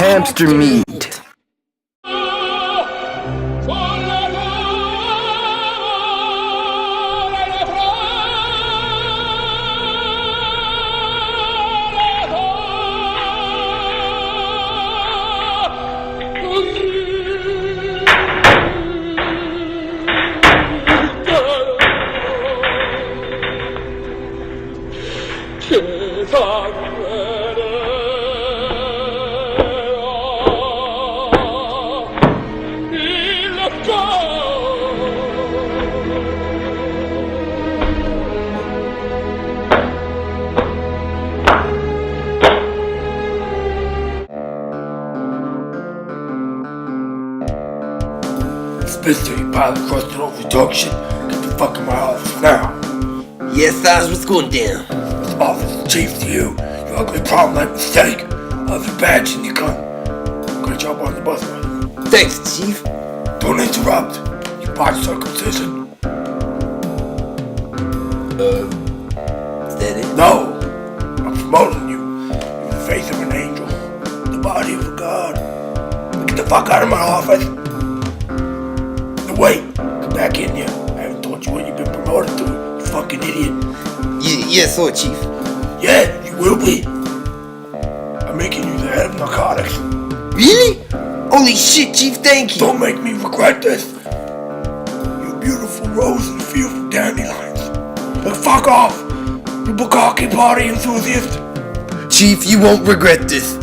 hamster meat. Isbister, you pile of crusted over dog shit. Get the fuck in my office now. Yes, Oz, what's going down? This office chief to you. You ugly problem like mistake. I have your badge and your gun. Great job on the bus, man. Thanks, Chief. Don't interrupt. You botched circumcision. Is that it? No. I'm promoting you. You're the face of an angel. The body of a god. Now get the fuck out of my office. No, wait. Come back in here. I haven't told you what you've been promoted to. You fucking idiot. Yes, sir, Chief. Yeah, you will be. I'm making you the head of narcotics. Really? Holy shit, Chief, thank you. Don't make me regret this. You beautiful rose in the field for dandelions. Now fuck off, you bukkake party enthusiast. Chief, you won't regret this.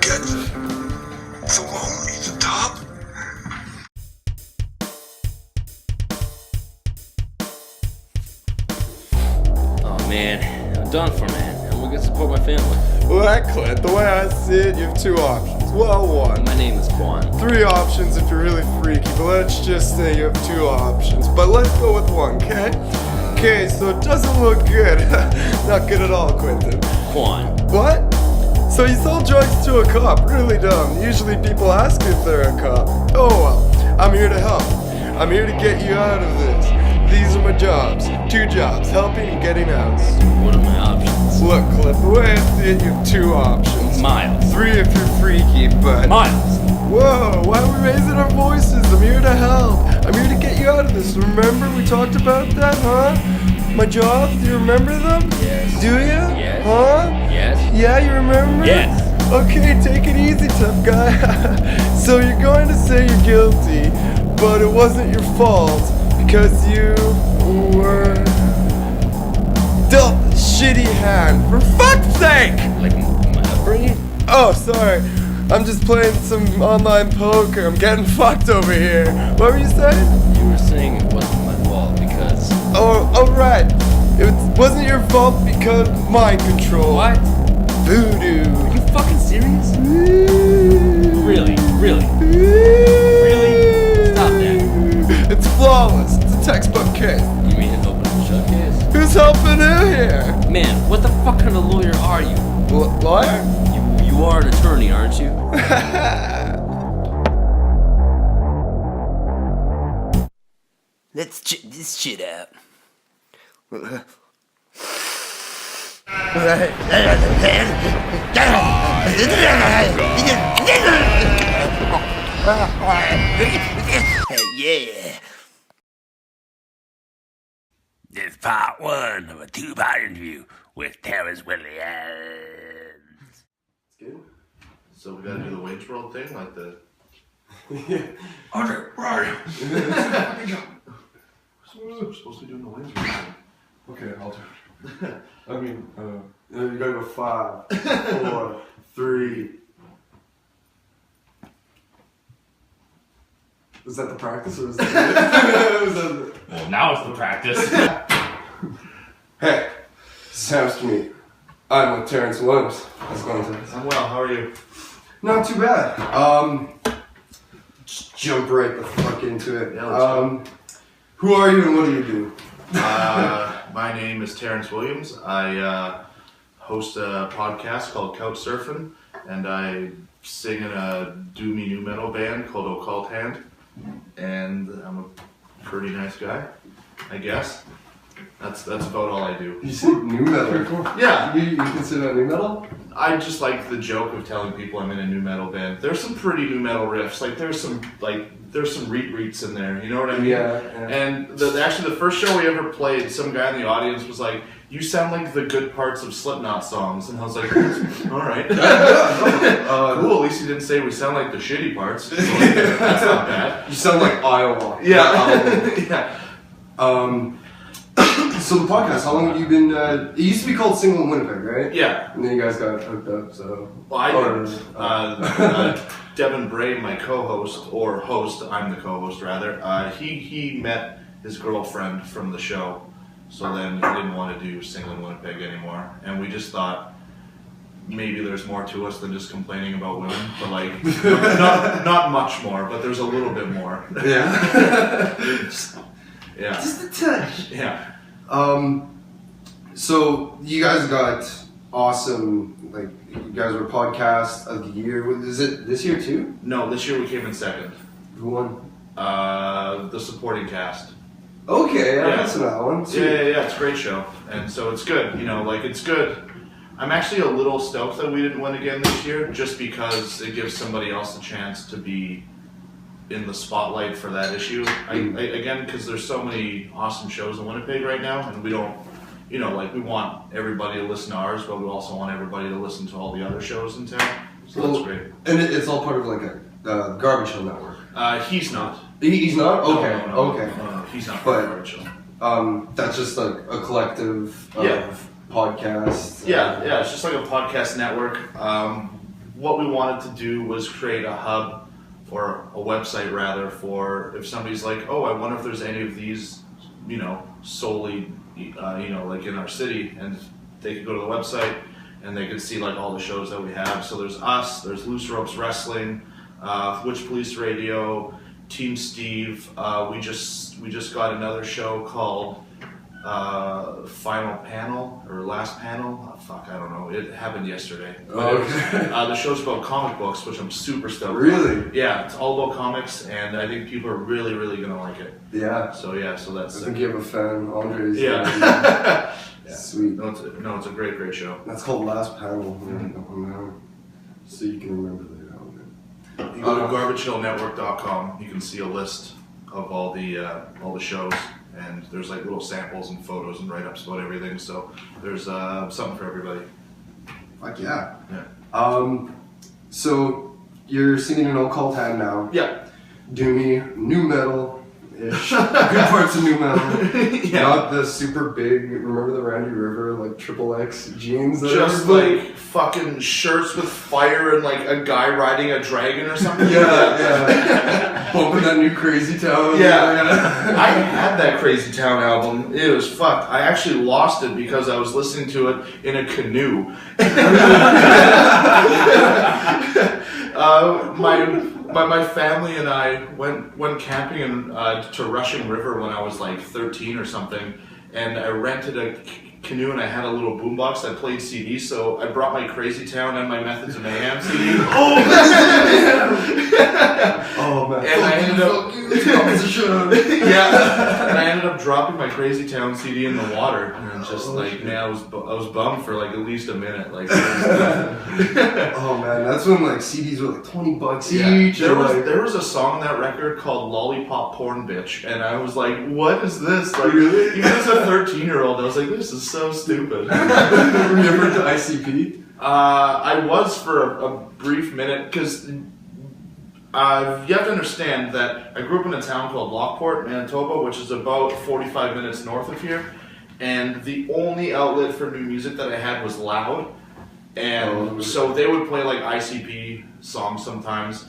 Get the lonely the top. Oh man, I'm done for, man. I'm gonna support my family. Well, Clint, the way I see it, you have two options. Well, one. My name is Quan. Three options if you're really freaky, but let's just say you have two options. But let's go with one, okay? Okay, so it doesn't look good. Not good at all, Quentin. Quan. What? So you sold drugs to a cop? Really dumb. Usually people ask if they're a cop. Oh well, I'm here to help. I'm here to get you out of this. These are my jobs. Two jobs, helping and getting out. What are my options? Look, Cliff, the way I see it, you have two options. Miles. Three if you're freaky, but... Miles. Whoa, why are we raising our voices? I'm here to help. I'm here to get you out of this. Remember we talked about that, huh? My jobs, do you remember them? Yes. Do you? Yes. Huh? Yes. Yeah, you remember? Yes. Okay, take it easy, tough guy. So you're going to say you're guilty, but it wasn't your fault because you were dealt a shitty hand. For fuck's sake! Like my upbringing? Oh, sorry. I'm just playing some online poker. I'm getting fucked over here. What were you saying? You were saying it wasn't my fault because... Oh, right. It wasn't your fault because of mind control. What? Voodoo. Are you fucking serious? Really? Really? Really? Stop that. It's flawless. It's a textbook case. You mean an open and shut case? Who's helping who here? Man, what the fuck kind of lawyer are you? Lawyer? You are an attorney, aren't you? Let's check this shit out. Yeah. This is part one of a two-part interview with Terrance Williams. Good. So we gotta do the wage world thing, like the. Okay, right. We're supposed to be doing the wage world thing. Okay, I'll do it. I mean, you gotta go 5, 4, 3. Is that the practice or is that Well, now it's the practice. Hey, this is Hamster Meat. I'm with Terrance Williams. How's it going, Terrance? I'm well, how are you? Not too bad. Just jump right the fuck into it. Yeah, let's go. Who are you and what do you do? My name is Terrance Williams. I host a podcast called Couch Surfing, and I sing in a doomy new metal band called Occvlt Hand. And I'm a pretty nice guy, I guess. That's about all I do. You said new metal. Yeah. You consider that new metal? I just like the joke of telling people I'm in a new metal band. There's some pretty new metal riffs. Like there's some reets in there. You know what I mean? Yeah. And actually the first show we ever played, some guy in the audience was like, "You sound like the good parts of Slipknot songs," and I was like, "All right, cool. At least he didn't say we sound like the shitty parts. So that's not bad." You sound like Iowa. Yeah. Yeah. So the podcast, how long have you been, it used to be called Single in Winnipeg, right? Yeah. And then you guys got hooked up, so. Well, I didn't. Devin Bray, my co-host, or host, I'm the co-host rather, he met his girlfriend from the show, so then he didn't want to do Single in Winnipeg anymore, and we just thought maybe there's more to us than just complaining about women, but like, not much more, but there's a little bit more. Yeah. Yeah. Just a touch. Yeah. So you guys got awesome, like, you guys were podcast of the year. Is it this year too? No, this year we came in second. Who won? The supporting cast. Okay, I listened to that one. Yeah, it's a great show. And so it's good, it's good. I'm actually a little stoked that we didn't win again this year, just because it gives somebody else a chance to be in the spotlight for that issue. Again, because there's so many awesome shows in Winnipeg right now, and we don't, we want everybody to listen to ours, but we also want everybody to listen to all the other shows in town. So that's great. And it's all part of like a Garbage Hill network. He's not. He's not? Okay. No, he's not part of Garbage Hill. That's just like a collective of podcasts. Yeah, it's just like a podcast network. What we wanted to do was create a hub, or a website rather, for if somebody's like, oh, I wonder if there's any of these, solely, like in our city, and they could go to the website and they could see like all the shows that we have. So there's us, there's Loose Ropes Wrestling, Witch Police Radio, Team Steve. We just got another show called Final Panel or Last Panel. I don't know. It happened yesterday. The show's about comic books, which I'm super stoked. Really? Yeah, it's all about comics, and I think people are really, really gonna like it. Yeah. So that's. I think you have a fan, Andre's. Yeah. Sweet. No, it's a great show. That's called Last Panel. Mm-hmm. So you can remember that. You go to garbagehillnetwork.com. You can see a list of all the shows. And there's like little samples and photos and write-ups about everything, so there's something for everybody. Fuck yeah. Yeah. So you're singing an Occvlt Hand now. Yeah. Doomy, new metal-ish. Good parts of new metal. Yeah. Not the super big, remember the Randy River, like XXX jeans? Just like fucking shirts with fire and like a guy riding a dragon or something. Yeah. Bumping that new Crazy Town. Yeah. I had that Crazy Town album. It was fucked. I actually lost it because I was listening to it in a canoe. My family and I went camping to Rushing River when I was like 13 or something, and I rented a canoe and I had a little boombox that played CDs, so I brought my Crazy Town and my Methods of Mayhem CD. Oh man! And I ended up and I ended up dropping my Crazy Town CD in the water, and just I was bummed for like at least a minute. Like, oh man, that's when like CDs were like $20 each. There was a song on that record called "Lollipop Porn Bitch," and I was like, "What is this?" Like, really? Even as a 13-year-old, I was like, "This is so stupid." Were you ever to ICP? I was for a brief minute, because you have to understand that I grew up in a town called Lockport, Manitoba, which is about 45 minutes north of here, and the only outlet for new music that I had was Loud, and so they would play like ICP songs sometimes,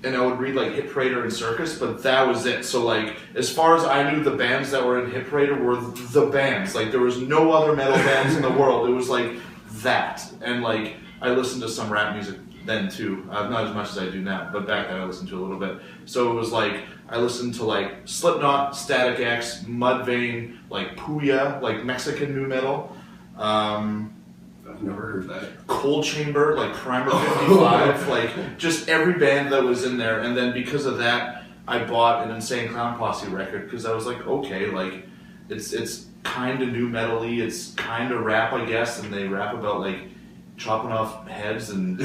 and I would read like Hit Parader and Circus, but that was it. So like, as far as I knew, the bands that were in Hit Parader were the bands. Like, there was no other metal bands in the world. It was like that. And like, I listened to some rap music then too, not as much as I do now, but back then I listened to a little bit. So it was like, I listened to like Slipknot, Static X, Mudvayne, like Puya, like Mexican nu metal. I've never heard that. Cold Chamber, like Primer 55, like just every band that was in there. And then because of that, I bought an Insane Clown Posse record, because I was like, okay, like it's kind of new metal-y. It's kind of rap, I guess, and they rap about like chopping off heads and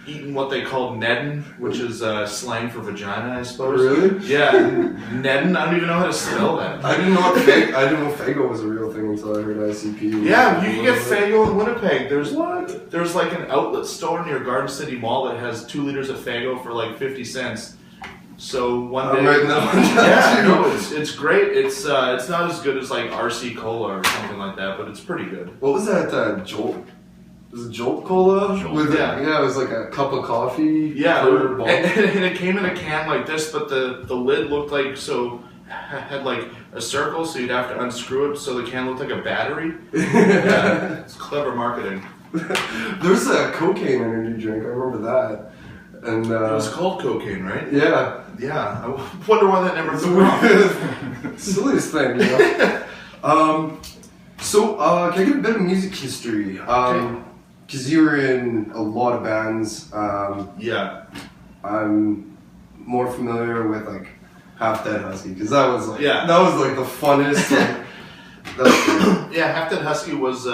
eating what they call neddin, which is slang for vagina, I suppose. Really? Yeah, neddin. I don't even know how to spell that. I didn't know Faygo was a real thing until I heard ICP. Yeah, you can get Faygo in Winnipeg. There's like an outlet store near Garden City Mall that has 2 liters of Faygo for like 50 cents. So one day, it's great. It's not as good as like RC Cola or something like that, but it's pretty good. What was that? Jolt? Was it Jolt Cola? Jolt. With Yeah. It was like a cup of coffee. Yeah, per bottle. and it came in a can like this, but the lid looked like had like a circle, so you'd have to unscrew it, so the can looked like a battery. Yeah, it's clever marketing. There's a cocaine energy drink. I remember that. And It was called cocaine, right? yeah, Yeah. I wonder why that never took off. silliest thing, you know. So can I get a bit of music history? Because you were in a lot of bands. Yeah. I'm more familiar with like Half Dead Husky because that was like Yeah. that was like the funnest. Like, that was great. Yeah, Half Dead Husky was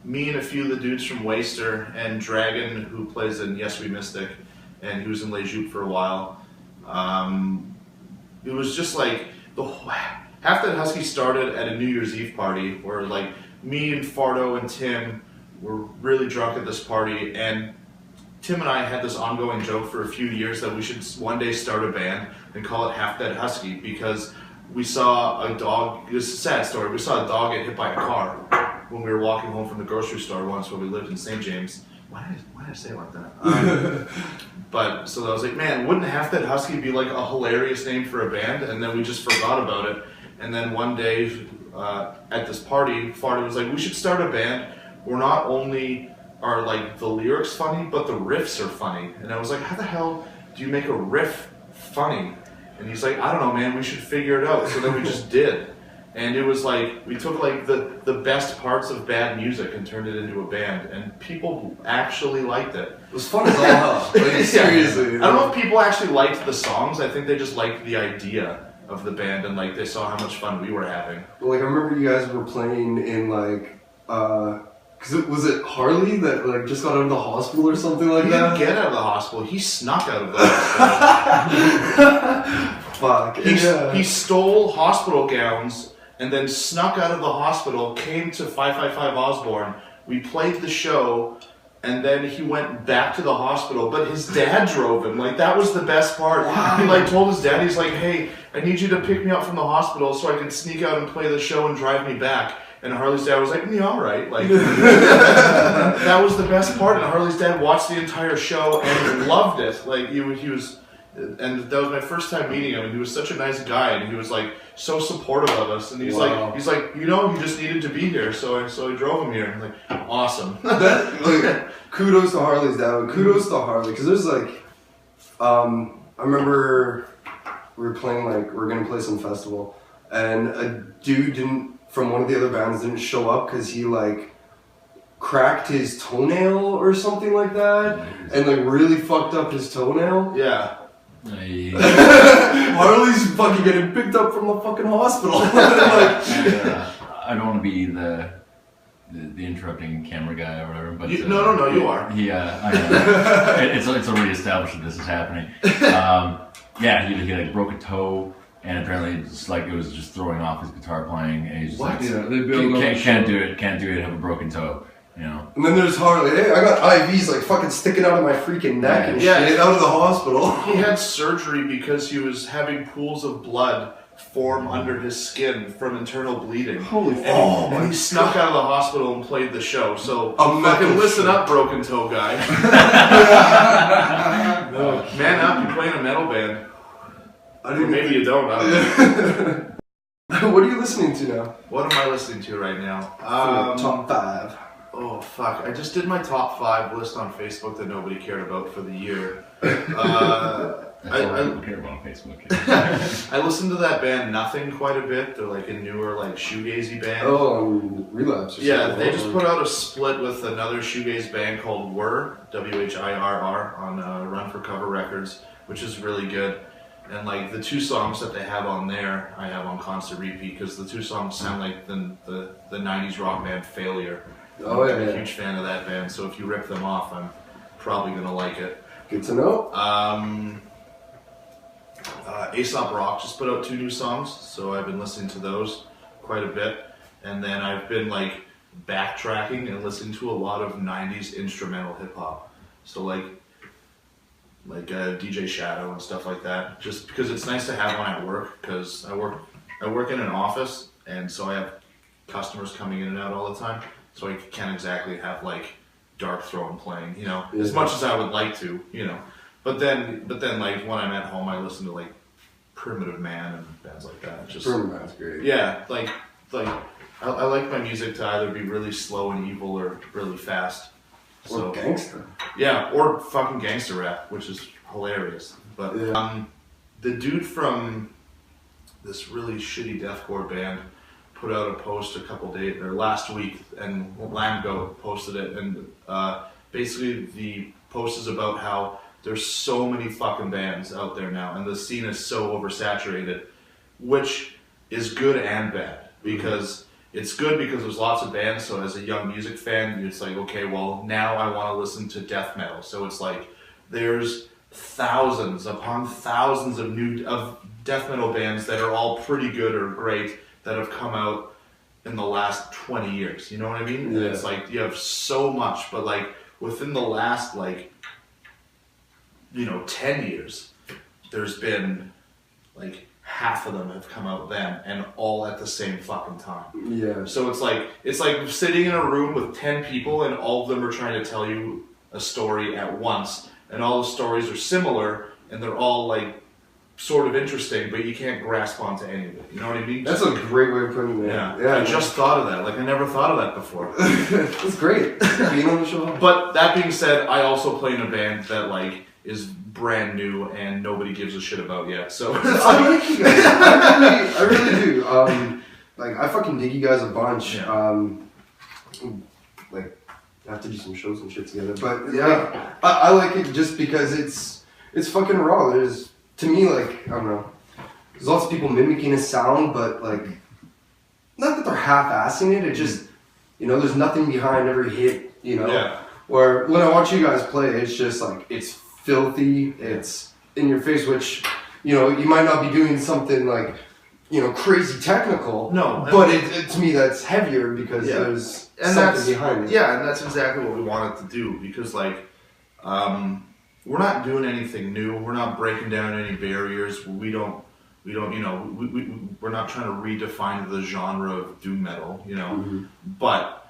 me and a few of the dudes from Waster and Dragon, who plays in Yes We Mystic, and he was in Les Jupes for a while. It was just like Half Dead Husky started at a New Year's Eve party where like me and Fardo and Tim were really drunk at this party, and Tim and I had this ongoing joke for a few years that we should one day start a band and call it Half Dead Husky because we saw a dog. It was a sad story. We saw a dog get hit by a car when we were walking home from the grocery store once when we lived in St. James. Why did I say it like that? But so I was like, man, wouldn't Half Dead Husky be like a hilarious name for a band? And then we just forgot about it. And then one day at this party, Farty was like, we should start a band where not only are like the lyrics funny, but the riffs are funny. And I was like, how the hell do you make a riff funny? And he's like, I don't know, man, we should figure it out. So then we just did. And it was like, we took like the best parts of bad music and turned it into a band. And people actually liked it. It was fun as all hell. Like, seriously. I don't know if people actually liked the songs. I think they just liked the idea of the band and like they saw how much fun we were having. Like I remember you guys were playing in like was it Harley that like just got out of the hospital or something like He that? didn't get out of the hospital. He snuck out of the hospital. Fuck. He stole hospital gowns and then snuck out of the hospital, came to 555 Osborne. We played the show, and then he went back to the hospital, but his dad drove him. Like, that was the best part. Wow. He like told his dad, he's like, hey, I need you to pick me up from the hospital so I can sneak out and play the show and drive me back. And Harley's dad was like, yeah, all right. Like, that was the best part. And Harley's dad watched the entire show and loved it. Like, he was, and that was my first time meeting him. And he was such a nice guy, and he was like so supportive of us. And he's like, you know, you just needed to be here, so I drove him here. I'm like, awesome. That, like, kudos to Harley's dad. Kudos to Harley, because there's like, I remember we were playing like we were gonna play some festival, and a dude from one of the other bands didn't show up because he like cracked his toenail or something like that, and like really fucked up his toenail. Yeah. Harley's fucking getting picked up from the fucking hospital. Like, I don't want to be the interrupting camera guy or whatever, but no, you are. It's already established that this is happening. He like broke a toe. And apparently, it's like it was just throwing off his guitar playing, and he's just like, can't do it, have a broken toe, you know. And then there's Harley. Hey, I got IVs like fucking sticking out of my freaking neck and shit out of the hospital. He had surgery because he was having pools of blood form under his skin from internal bleeding. Holy fuck! And he snuck out of the hospital and played the show. So fucking listen up, broken toe guy. Man up, you're playing a metal band. Maybe you don't. I don't know. What are you listening to now? What am I listening to right now? Top 5. Oh fuck! I just did my top 5 list on Facebook that nobody cared about for the year. That's all people care about on Facebook. I listened to that band Nothing quite a bit. They're like a newer like shoegazy band. Oh, Relapse. Or yeah, something. they just put out a split with another shoegaze band called Whirr, WHIRR, on Run for Cover Records, which is really good. And like the 2 songs that they have on there, I have on constant repeat because the 2 songs sound like the 90s rock band Failure. Oh yeah. I'm a huge fan of that band, so if you rip them off, I'm probably gonna like it. Good to know. Aesop Rock just put out 2 new songs, so I've been listening to those quite a bit. And then I've been like backtracking and listening to a lot of 90s instrumental hip hop. So like DJ Shadow and stuff like that, just because it's nice to have one at work, because I work in an office, and so I have customers coming in and out all the time, so I can't exactly have like Dark Throne playing, you know, as much as I would like to, you know, but then like when I'm at home, I listen to like Primitive Man and bands like that. Just Primitive Man's great. Yeah, like I like my music to either be really slow and evil or really fast. Or gangster. Yeah, or fucking gangster rap, which is hilarious. But the dude from this really shitty deathcore band put out a post last week, and Lamgo posted it, and basically the post is about how there's so many fucking bands out there now, and the scene is so oversaturated, which is good and bad, because it's good because there's lots of bands, so as a young music fan, it's like, okay, well, now I want to listen to death metal. So it's like, there's thousands upon thousands of death metal bands that are all pretty good or great that have come out in the last 20 years. You know what I mean? Yeah. And it's like, you have so much, but like, within the last, 10 years, there's been, like, half of them have come out then, and all at the same fucking time. Yeah. So it's like sitting in a room with 10 people, and all of them are trying to tell you a story at once, and all the stories are similar, and they're all like sort of interesting, but you can't grasp onto any of it. You know what I mean? That's a great way of putting it. Yeah. I just thought of that. Like, I never thought of that before. That's great. Being on the show. But that being said, I also play in a band that like is brand new and nobody gives a shit about yet. So I like you guys. I really do. I fucking dig you guys a bunch. Yeah. I have to do some shows and shit together. But yeah, I like it just because it's fucking raw. There's, to me, like, I don't know, there's lots of people mimicking a sound, but like, not that they're half-assing it. It just, there's nothing behind every hit. Yeah. Where when I watch you guys play, it's just like, it's filthy, it's in your face, which, you might not be doing something like, crazy technical. No. But it to me, that's heavier because there's something behind it. Yeah, and that's exactly what we wanted to do, because like, we're not doing anything new. We're not breaking down any barriers. We're not trying to redefine the genre of doom metal, Mm-hmm. But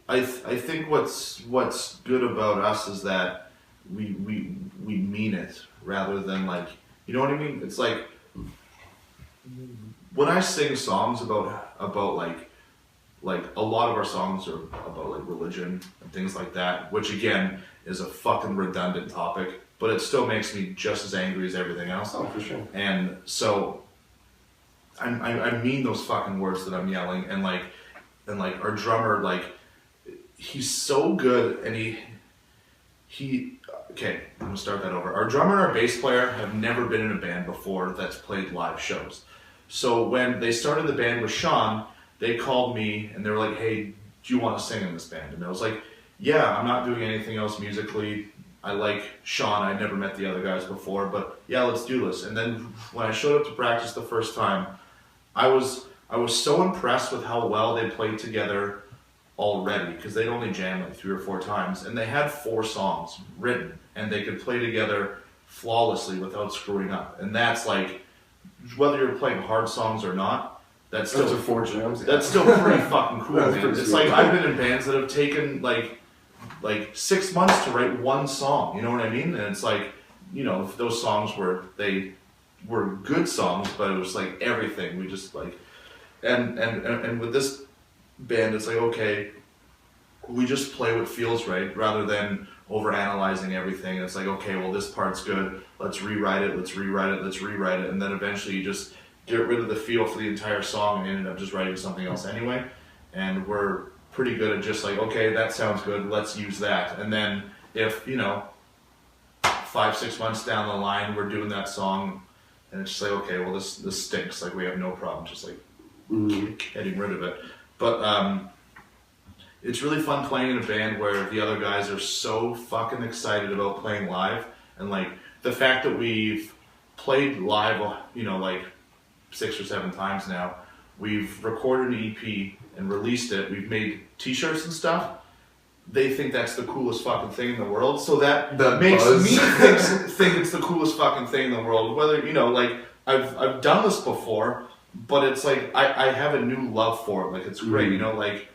I think what's good about us is that we mean it, rather than like, you know what I mean? It's like, when I sing songs about like a lot of our songs are about like religion and things like that, which again is a fucking redundant topic, but it still makes me just as angry as everything else. Oh, for sure. And so I mean those fucking words that I'm yelling, and like our drummer, like, he's so good, and okay, I'm gonna start that over. Our drummer and our bass player have never been in a band before that's played live shows. So when they started the band with Sean, they called me and they were like, hey, do you want to sing in this band? And I was like, yeah, I'm not doing anything else musically. I like Sean, I'd never met the other guys before, but yeah, let's do this. And then when I showed up to practice the first time, I was so impressed with how well they played together already, because they'd only jammed like 3 or 4 times, and they had 4 songs written, and they could play together flawlessly without screwing up. And that's like, whether you're playing hard songs or not, that's still 4 jams. Yeah. That's still pretty fucking cool. Man. It's like, I've been in bands that have taken like 6 months to write one song. You know what I mean? And it's like, those songs were good songs, but it was like everything. We just like, and with this band, it's like, okay, we just play what feels right, rather than over-analyzing everything. It's like, okay, well, this part's good, let's rewrite it, and then eventually you just get rid of the feel for the entire song and ended up just writing something else anyway. And we're pretty good at just like, okay, that sounds good, let's use that. And then if, 5 5-6 months down the line, we're doing that song, and it's just like, okay, well, this stinks. Like, we have no problem just like getting rid of it. But it's really fun playing in a band where the other guys are so fucking excited about playing live, and like the fact that we've played live, like 6 or 7 times now. We've recorded an EP and released it. We've made T-shirts and stuff. They think that's the coolest fucking thing in the world. So that makes me think it's the coolest fucking thing in the world. Whether, like, I've done this before, but it's like I have a new love for it. Like, it's great, like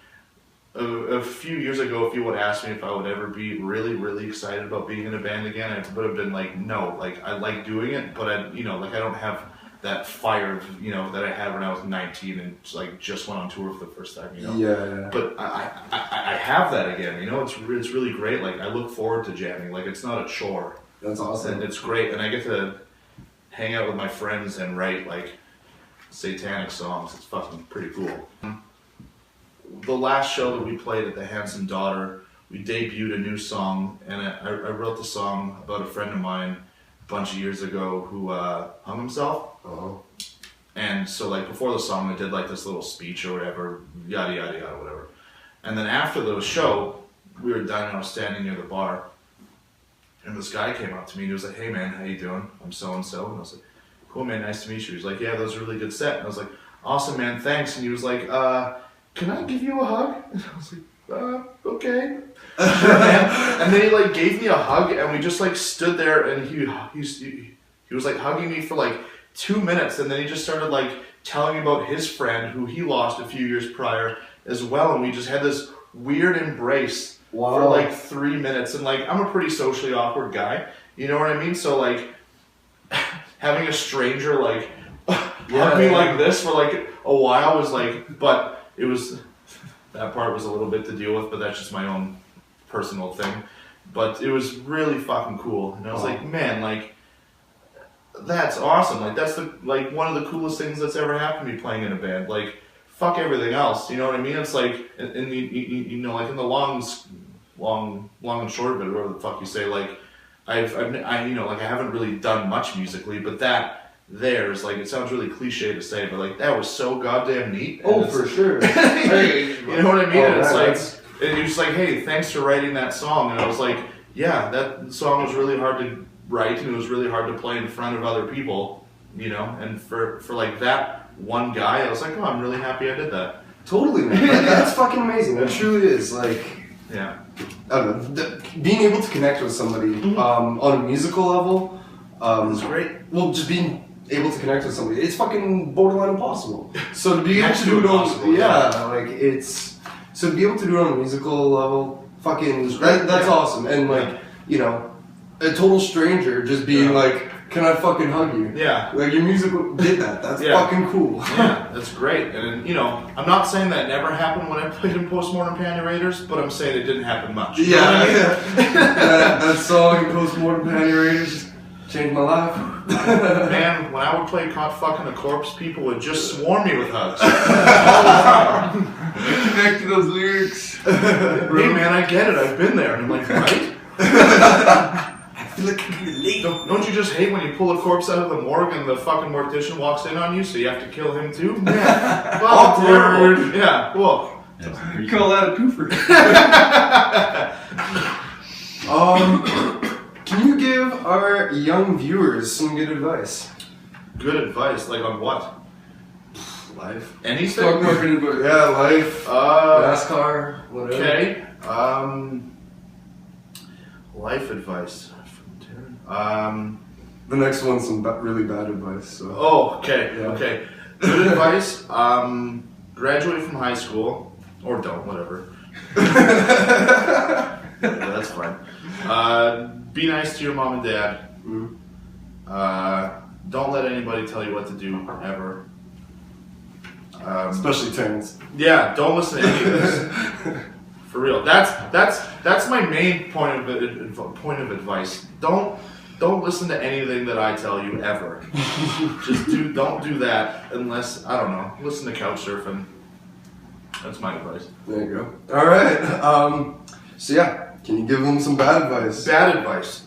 a few years ago, if you would ask me if I would ever be really, really excited about being in a band again, I would have been like, no. Like, I like doing it, but I don't have that fire, that I had when I was 19 and just went on tour for the first time, Yeah. But I have that again, It's really great. Like, I look forward to jamming. Like, it's not a chore. That's awesome. And it's great, and I get to hang out with my friends and write like satanic songs. It's fucking pretty cool. The last show that we played at the Handsome Daughter, we debuted a new song, and I wrote the song about a friend of mine a bunch of years ago who hung himself. Oh. And so, like, before the song, I did like this little speech or whatever, yada yada yada, whatever. And then after the show, we were done, and I was standing near the bar, and this guy came up to me and he was like, "Hey man, how you doing? I'm so and so." And I was like, "Cool man, nice to meet you." He's like, "Yeah, that was a really good set." And I was like, "Awesome man, thanks." And he was like, "Can I give you a hug?" And I was like, "Okay." And then he like gave me a hug, and we just like stood there, and he was like hugging me for like 2 minutes, and then he just started like telling me about his friend who he lost a few years prior as well, and we just had this weird embrace for like 3 minutes. And like, I'm a pretty socially awkward guy, you know what I mean? So like having a stranger like hug me like this for like a while was like, but it was, that part was a little bit to deal with, but that's just my own personal thing. But it was really fucking cool, and I was like, man, like, that's awesome. Like, that's one of the coolest things that's ever happened to me playing in a band. Like, fuck everything else, you know what I mean? It's like, like in the long and short of it, whatever the fuck you say, like, I haven't really done much musically, but there's like, it sounds really cliche to say, but like, that was so goddamn neat. Oh, for sure. You know what I mean? Oh, it's man, like, and he was like, "Hey, thanks for writing that song." And I was like, yeah, that song was really hard to write, and it was really hard to play in front of other people, and for like that one guy, I was like, oh, I'm really happy I did that. Totally, man. That's fucking amazing. That truly is. Like, yeah. I don't know, being able to connect with somebody on a musical level, it's great. Well, just being able to connect with somebody, it's fucking borderline impossible. So to be able to do it on, so to be able to do it on a musical level, fucking, that's awesome. And like, a total stranger just being like, "Can I fucking hug you?" Yeah. Like, your music did that. That's fucking cool. Yeah, that's great. And I'm not saying that never happened when I played in Postmortem Panty Raiders, but I'm saying it didn't happen much. Yeah. That song, Postmortem Panty Raiders, changed my life. Man, when I would play Caught Fucking a Corpse, people would just swarm me with hugs. Connect to those lyrics. Hey man, I get it. I've been there. And I'm like, right? I feel like I can relate. Don't you just hate when you pull a corpse out of the morgue and the fucking mortician walks in on you, so you have to kill him too? Man, well, terrible. Yeah, cool. Call that a twofer. Can you give our young viewers some good advice? Good advice? Like on what? Life. Anything? Yeah, life. NASCAR, whatever. Okay. Life advice from Terrance. The next one's some really bad advice. So. Oh, okay. Yeah. Okay. Good advice. Graduate from high school, or don't, whatever. Yeah, that's fine. Be nice to your mom and dad. Don't let anybody tell you what to do ever. Especially Terrance. Yeah, don't listen to any of this. For real. That's my main point of advice. Don't listen to anything that I tell you ever. Don't do that unless, I don't know, listen to couch surfing. That's my advice. There you go. All right. So yeah, Can you give them some bad advice? Bad advice.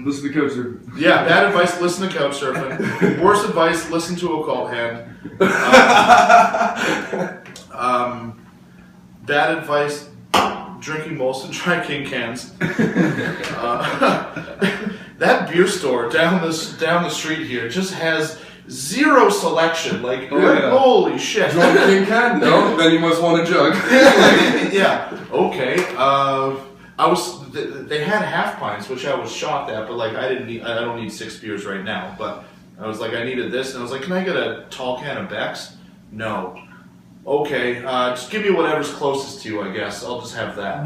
Listen to Couchsurfing. Yeah, bad advice, listen to Couchsurfing. Worst advice, listen to Occvlt Hand. Bad advice, drinking Molson Dry King cans. That beer store down the street here just has zero selection. Like, holy shit. Do you want a King can? No? Then you must want a jug. Yeah, okay. They had half pints, which I was shocked at, but like I don't need 6 beers right now, but I was like, I needed this, and I was like, can I get a tall can of Beck's? No. Okay, just give me whatever's closest to you, I guess. I'll just have that.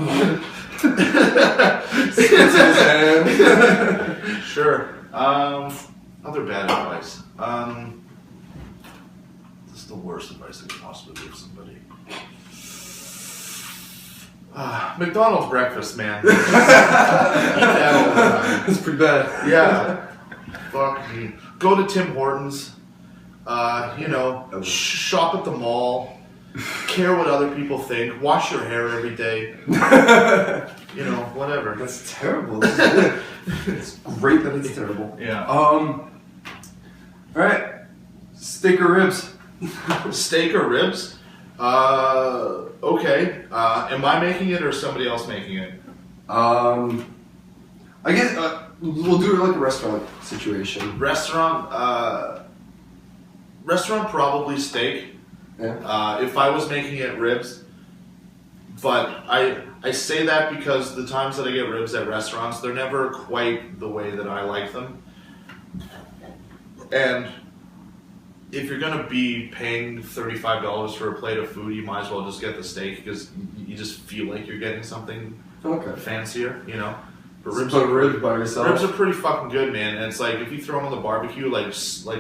Sure. Other bad advice. This is the worst advice I could possibly give somebody. McDonald's breakfast, man. Eat that all the time. That's pretty bad. Yeah. Fuck me. Go to Tim Hortons. Shop at the mall. Care what other people think. Wash your hair every day. Whatever. That's terrible. It's great that it's terrible. Yeah. Alright. Steak or ribs? Steak or ribs? Okay. Am I making it or somebody else making it? I guess we'll do it like a restaurant situation. Restaurant probably steak. Yeah. If I was making it ribs, but I say that because the times that I get ribs at restaurants, they're never quite the way that I like them. And if you're gonna be paying $35 for a plate of food, you might as well just get the steak because you just feel like you're getting something fancier, But ribs by yourself. Ribs are pretty fucking good, man. And it's like if you throw them on the barbecue, like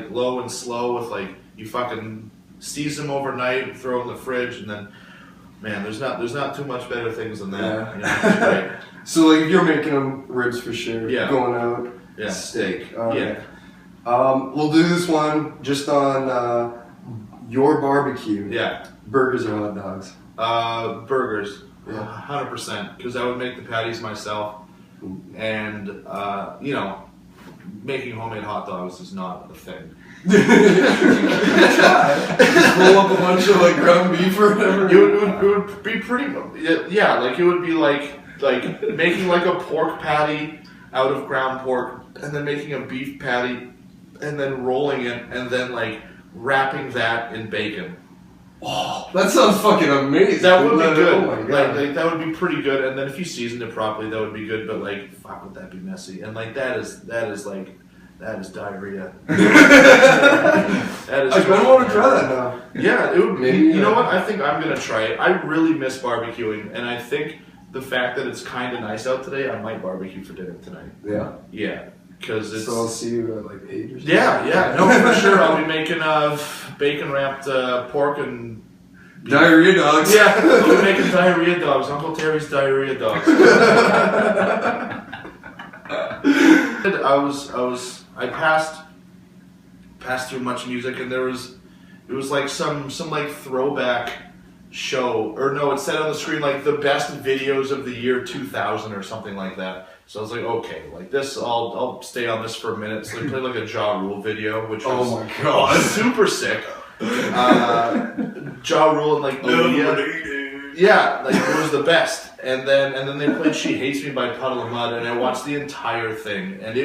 low and slow, with like you fucking season them overnight, throw them in the fridge, and then, man, there's not too much better things than that. Yeah. It's great. So like if you're making them ribs for sure. Yeah. Going out. Yeah. Steak. Yeah. We'll do this one just on your barbecue. Yeah. Burgers or hot dogs? Burgers. Yeah. 100%. Because I would make the patties myself, and making homemade hot dogs is not a thing. Just roll up a bunch of like ground beef or whatever. It would be pretty. Yeah, like it would be like making like a pork patty out of ground pork, and then making a beef patty, and then rolling it, and then like wrapping that in bacon. Oh, that sounds fucking amazing. That would be good. Oh my God. Like that would be pretty good. And then if you seasoned it properly, that would be good. But like, fuck, would that be messy? And like that is diarrhea. That is. I kind of want to try that now. Yeah, it would. Maybe, you know what? I think I'm gonna try it. I really miss barbecuing, and I think the fact that it's kind of nice out today, I might barbecue for dinner tonight. Yeah. Yeah, because it's. So I'll see you at like 8 or something. Yeah. No, for sure. I'll be making bacon wrapped pork and. Diarrhea dogs. Yeah, I'll be making diarrhea dogs. Uncle Terry's diarrhea dogs. I passed through much music, and it was like some like throwback show, or no, it said on the screen like the best videos of the year 2000 or something like that. So I was like, okay, like this, I'll stay on this for a minute. So they played like a Ja Rule video, which was oh my God, super sick. Ja Rule and like Aaliyah. Yeah, like it was the best. And then they played She Hates Me by Puddle of Mud, and I watched the entire thing, and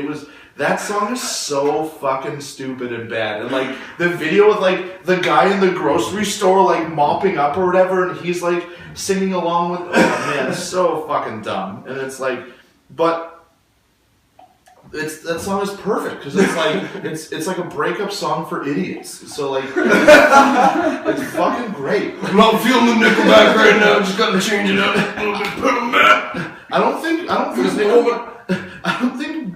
that song is so fucking stupid and bad. And like the video with like the guy in the grocery store like mopping up or whatever, and he's like singing along with, oh man, it's so fucking dumb. And it's like, but that song is perfect because it's like it's like a breakup song for idiots. So like it's fucking great. I'm not feeling the Nickelback right now. Just gotta change it up a little bit. Put 'em back. I don't think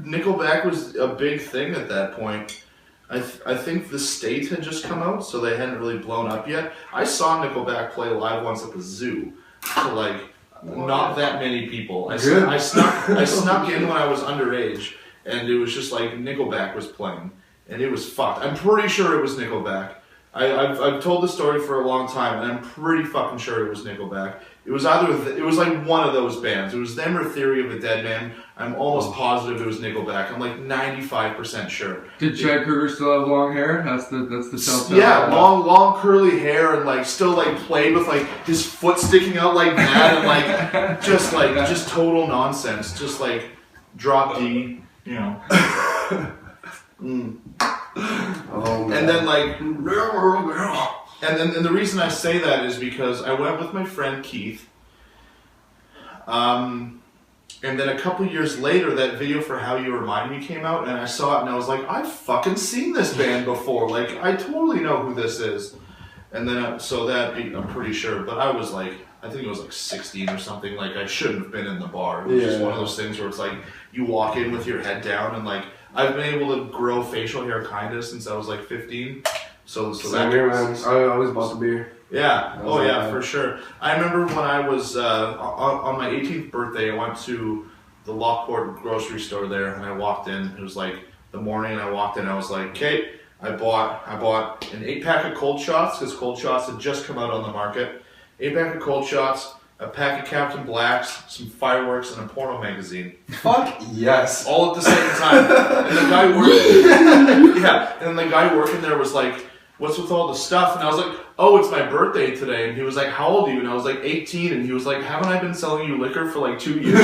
Nickelback was a big thing at that point. I think The State had just come out, so they hadn't really blown up yet. I saw Nickelback play live once at the zoo to like not that many people. I snuck in when I was underage, and it was just like Nickelback was playing, and it was fucked. I'm pretty sure it was Nickelback. I've told this story for a long time, and I'm pretty fucking sure it was Nickelback. It was it was like one of those bands. It was them or Theory of a Dead Man. I'm almost positive it was Nickelback. I'm like 95% sure. Did Chad Kruger still have long hair? That's the telltale. Yeah, long curly hair and like still like played with like his foot sticking out like that and like just total nonsense. Just like drop D, you know. Oh, man. And then like and the reason I say that is because I went with my friend Keith. And then a couple years later, that video for How You Remind Me came out, and I saw it, and I was like, I've fucking seen this band before. Like, I totally know who this is. And then, I'm pretty sure. But I was like, I think it was like 16 or something. Like, I shouldn't have been in the bar. It was just one of those things where it's like, you walk in with your head down, and like, I've been able to grow facial hair kind of since I was like 15. So Same here, man. I always bought the beer. Yeah. Oh, yeah, for sure. I remember when I was on my 18th birthday, I went to the Lockport grocery store there, and I walked in. It was like the morning, and I walked in. I was like, "Okay, I bought an 8-pack of cold shots because cold shots had just come out on the market. 8-pack of cold shots, a pack of Captain Blacks, some fireworks, and a porno magazine. Fuck yes. All at the same time. And the guy working, and the guy working there was like, "What's with all the stuff?" And I was like, "Oh, it's my birthday today." And he was like, "How old are you?" And I was like, 18. And he was like, "Haven't I been selling you liquor for like 2 years?" You're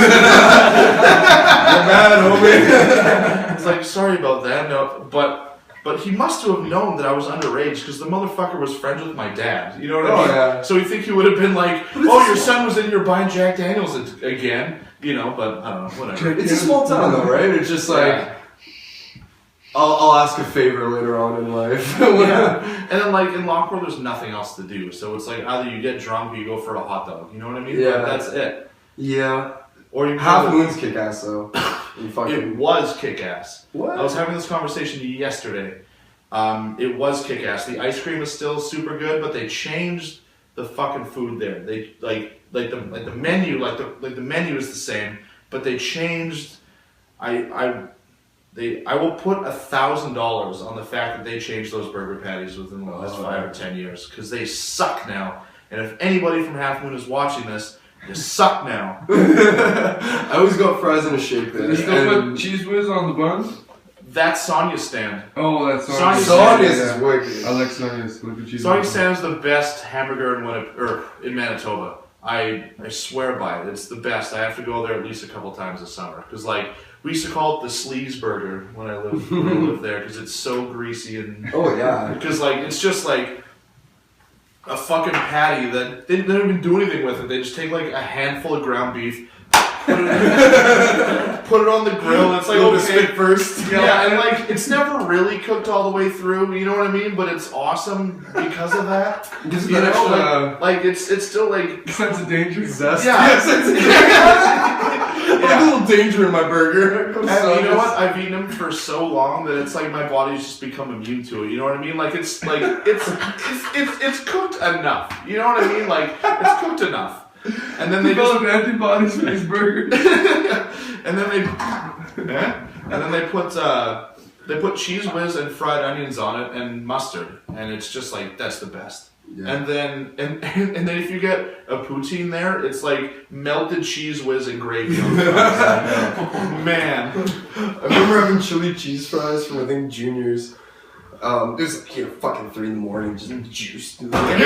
mad, homie. It's like, sorry about that. No, but he must have known that I was underage because the motherfucker was friends with my dad. You know what I mean? Yeah. So you think he would have been like, "Oh, your son was in here buying Jack Daniels again." You know, but I don't know, whatever. It's a small town though, right? It's just like... Yeah. I'll ask a favor later on in life. Yeah. And then like in Lockport, there's nothing else to do. So it's like either you get drunk or you go for a hot dog. You know what I mean? Yeah. Like, that's it. Yeah. Or you Half Moon's kick ass though. It was kick-ass. What? I was having this conversation yesterday. It was kick-ass. The ice cream is still super good, but they changed the fucking food there. They the menu the menu is the same, but they changed. I will put $1,000 on the fact that they changed those burger patties within the last 5 or 10 years because they suck now. And if anybody from Half Moon is watching this, you suck now. I always got fries in a shake there. They still put cheese whiz on the buns? That's Sonia's Stand. Oh, that's Sonia's. Sonia's is wicked. I like Sonia's. Look at cheese. Sonia's Stand is the best hamburger in Manitoba. I swear by it. It's the best. I have to go there at least a couple times this summer because like we used to call it the Sleaze Burger when I lived there because it's so greasy and because like it's just like a fucking patty that they don't even do anything with it. They just take like a handful of ground beef, put it on the grill. And it's like okay first, yeah, and like it's never really cooked all the way through. You know what I mean? But it's awesome because of that. Because you know, like it's still like sense of danger. Zest. Yeah. A little danger in my burger. And you know what? I've eaten them for so long that it's like my body's just become immune to it. You know what I mean? Like it's cooked enough. You know what I mean? Like it's cooked enough. And then they develop antibodies for these burgers. and then they put cheese whiz and fried onions on it and mustard, and it's just like that's the best. Yeah. And then if you get a poutine there, it's like melted cheese whiz and gravy on the man. I remember having chili cheese fries from I think juniors. It was like fucking 3 a.m, just juiced. Like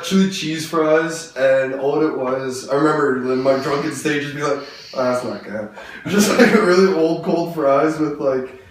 chili cheese fries, and all it was, I remember in my drunken stage just be like, "Oh, that's not good." Just like a really old cold fries with like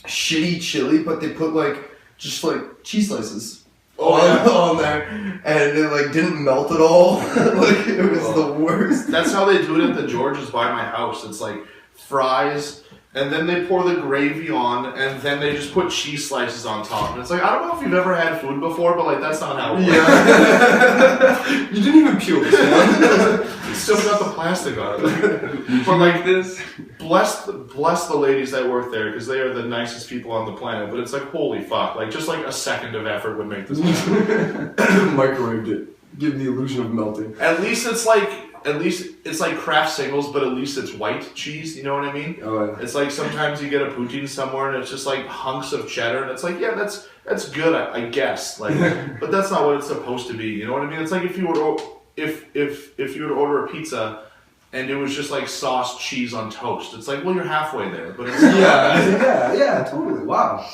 shitty chili, but they put like just like cheese slices on there, and it like didn't melt at all. Like it was the worst. That's how they do it at the George's by my house. It's like fries. And then they pour the gravy on, and then they just put cheese slices on top. And it's like, I don't know if you've ever had food before, but like that's not how it works. Yeah. You didn't even peel this one. It's still got the plastic on it. But like this, bless the ladies that work there, because they are the nicest people on the planet. But it's like, holy fuck, like just like a second of effort would make this happen. Microwaved it. Give the illusion of melting. At least it's like at least it's like Kraft singles, but at least it's white cheese. You know what I mean? Oh, yeah. It's like sometimes you get a poutine somewhere and it's just like hunks of cheddar, and it's like, yeah, that's good, I guess. Like, but that's not what it's supposed to be. You know what I mean? It's like if you were to, if you were to order a pizza and it was just like sauce cheese on toast. It's like, well, you're halfway there, but it's yeah, totally. Wow.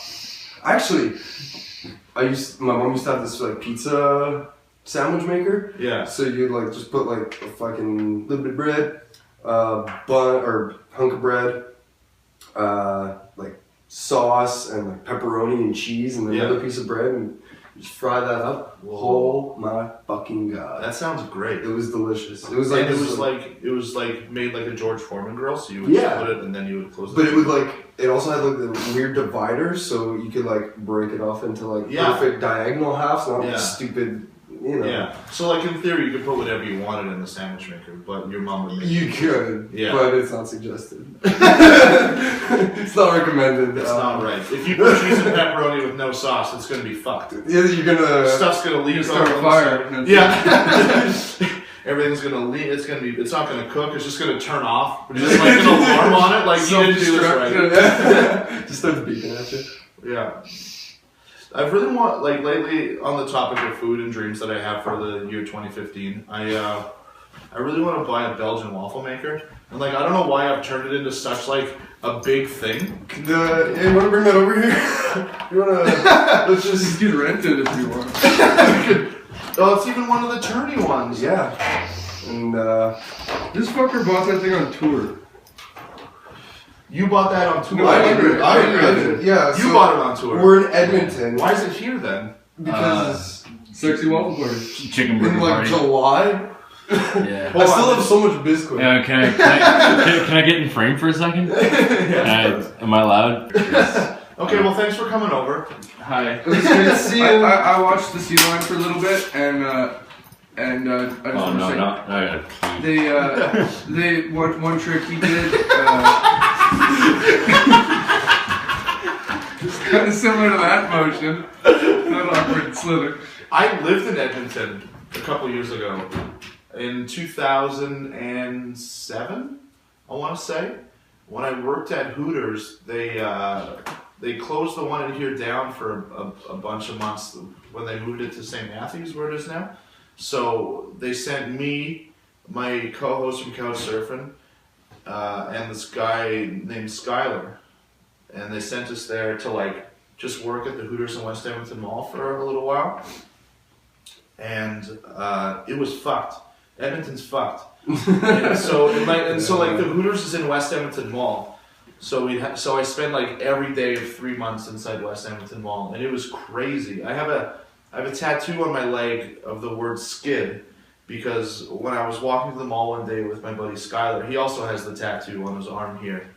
Actually, my mom used to have this like pizza sandwich maker. Yeah. So you'd like just put like a fucking little bit of bread, bun or hunk of bread, like sauce and like pepperoni and cheese, and then another piece of bread, and just fry that up. Whoa. Oh my fucking god! That sounds great. It was delicious. It was like it was like made like a George Foreman grill, so you would split it and then you would close it. But it would like it also had like the weird dividers, so you could like break it off into like perfect diagonal halves, not stupid. You know. Yeah. So like in theory, you could put whatever you wanted in the sandwich maker, but your mom would make You could, but it's not suggested. It's not recommended. It's not right. If you put cheese and pepperoni with no sauce, it's gonna be fucked. Yeah, you're gonna stuff's gonna leak. Start a fire. Yeah. Everything's gonna leak. It's not gonna cook. It's just gonna turn off. Just like an alarm on it. Like you didn't do this right. Just starts beeping at you. Yeah. I've really like lately on the topic of food and dreams that I have for the year 2015. I really want to buy a Belgian waffle maker, and like I don't know why I've turned it into such like a big thing. Hey, you want to bring that over here? You want to? Let's just get rented if you want. Oh, it's even one of the turny ones. Yeah. And this fucker bought that thing on tour. You bought that on tour. No, I did. Yeah. You bought it on tour. We're in Edmonton. Why is it here then? Because sexy waffle party. Chicken burger in like party. July. Yeah. I still have so much biscuit. Yeah, can I get in frame for a second? Am I allowed? Yes. Okay, well, thanks for coming over. Hi. It was good to see you. I watched the sea line for a little bit, and I just want to say, no. they one trick he did. It's kind of similar to that motion. That awkward slither. I lived in Edmonton a couple years ago, in 2007, I want to say. When I worked at Hooters, they closed the one in here down for a bunch of months when they moved it to St. Matthews, where it is now. So they sent me, my co-host from Couchsurfing, and this guy named Skylar, and they sent us there to like just work at the Hooters in West Edmonton Mall for a little while, and it was fucked. Edmonton's fucked. So the Hooters is in West Edmonton Mall. So I spent like every day of 3 months inside West Edmonton Mall, and it was crazy. I have a tattoo on my leg of the word skid, because when I was walking to the mall one day with my buddy Skylar, he also has the tattoo on his arm here,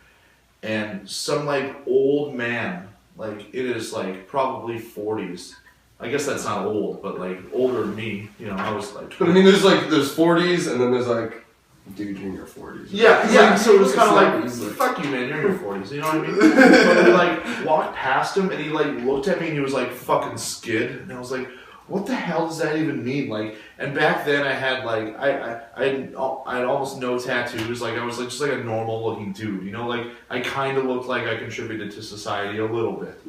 and some like old man, like it is like probably 40s. I guess that's not old, but like older than me, you know, I was like 20. But I mean, there's 40s, and then there's like, dude, you're in your 40s. Yeah. Like, so it was kind of like, like, fuck you, man, you're in your 40s. You know what I mean? But we like walked past him, and he like looked at me, and he was like, fucking skid, and I was like, what the hell does that even mean? Like, and back then I had like I had almost no tattoos. Like I was like just like a normal looking dude, you know. Like I kind of looked like I contributed to society a little bit.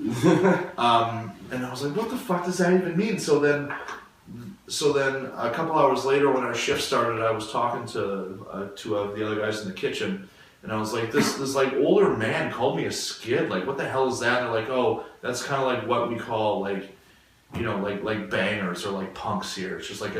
And I was like, what the fuck does that even mean? So then a couple hours later, when our shift started, I was talking to two of the other guys in the kitchen, and I was like, this like older man called me a skid. Like, what the hell is that? And they're like, oh, that's kind of like what we call like, you know, like bangers or like punks here. It's just like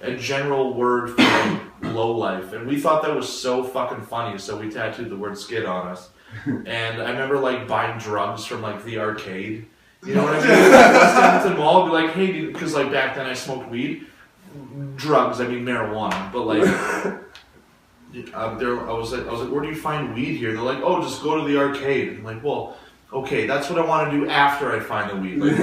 a general word for like low life. And we thought that was so fucking funny, so we tattooed the word skid on us. And I remember like buying drugs from like the arcade. You know what I mean? West Edmonton Mall, be like, hey, because like back then I smoked weed. Drugs, I mean marijuana, but like I was like, where do you find weed here? And they're like, oh, just go to the arcade. And I'm like, well, okay, that's what I want to do after I find the weed. Like,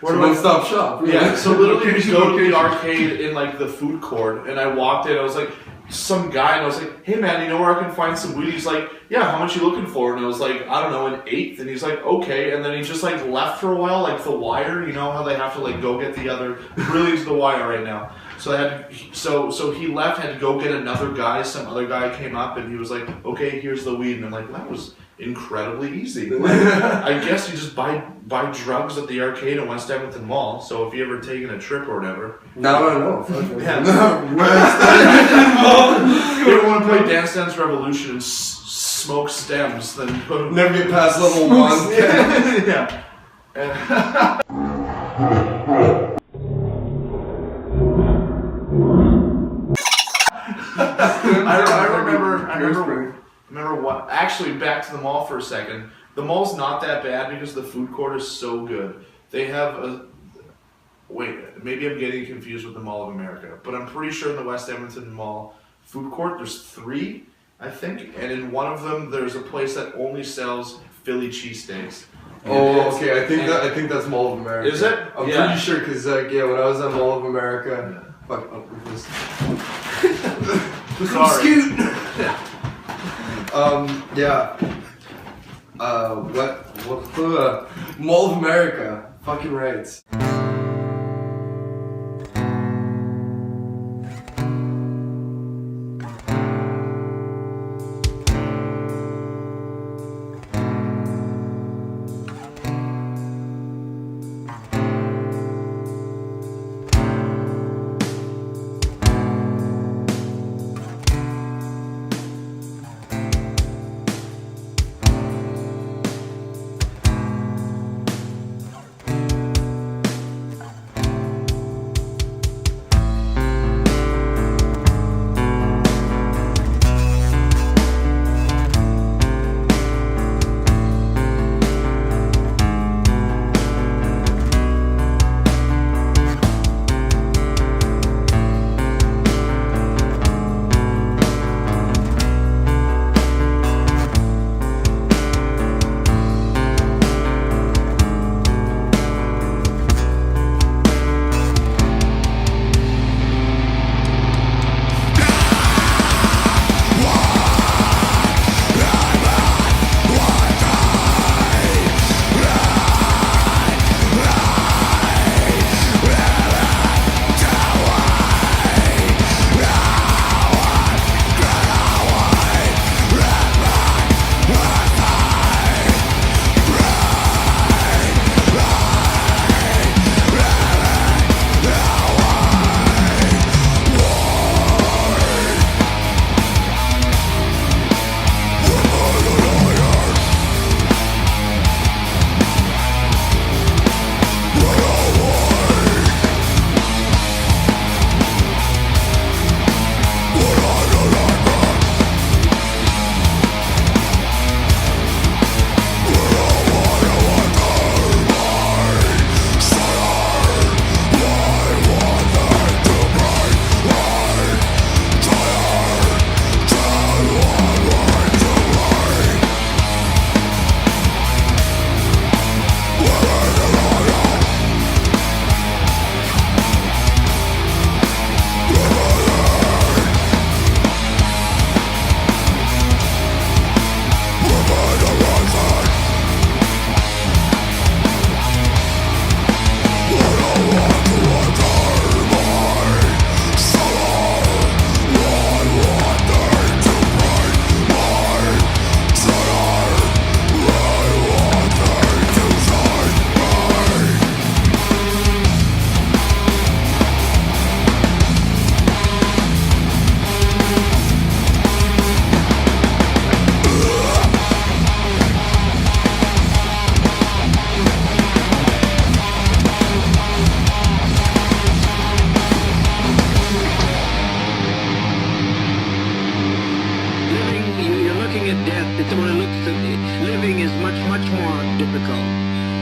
where do I stop shop? Yeah, so literally we go to the arcade in like the food court, and I walked in. I was like, some guy, and I was like, hey man, you know where I can find some weed? He's like, yeah, how much you looking for? And I was like, I don't know, an eighth. And he's like, okay. And then he just like left for a while, like the wire, you know how they have to like go get the other, really into the wire right now. So so he left, had to go get another guy. Some other guy came up and he was like, okay, here's the weed. And I'm like, that was incredibly easy. Like, I guess you just buy drugs at the arcade in West Edmonton Mall. So if you ever taken a trip or whatever. No. Yeah. If you want to play Dance Dance Revolution and smoke stems, then Never get past level 1. yeah. I remember what, actually back to the mall for a second. The mall's not that bad because the food court is so good. They have wait, maybe I'm getting confused with the Mall of America, but I'm pretty sure in the West Edmonton Mall food court there's 3, I think, and in one of them there's a place that only sells Philly cheesesteaks. Oh, okay. I think that's Mall of America. Is it? I'm pretty sure because when I was at Mall of America, fuck up with this. Sorry. Scoot. Mall of America. Fucking rights.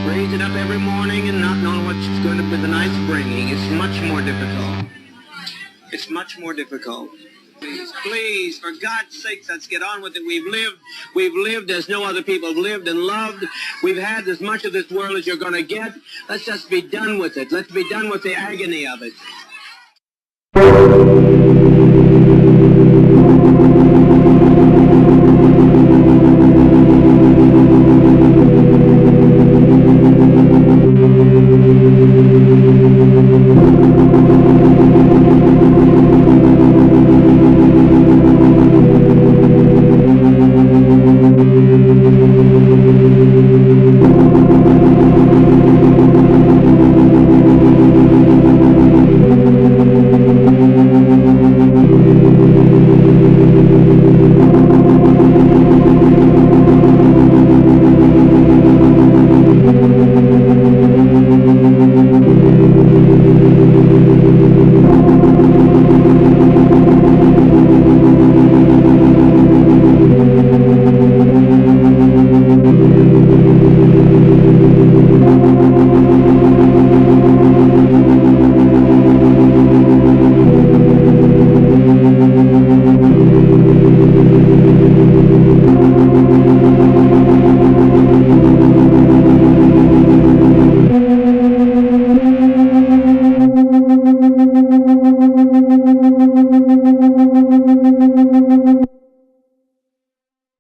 Raising up every morning and not knowing what's going to be the night's bringing. It's much more difficult. It's much more difficult. Please, for God's sake, let's get on with it. We've lived as no other people have lived and loved. We've had as much of this world as you're going to get. Let's just be done with it. Let's be done with the agony of it.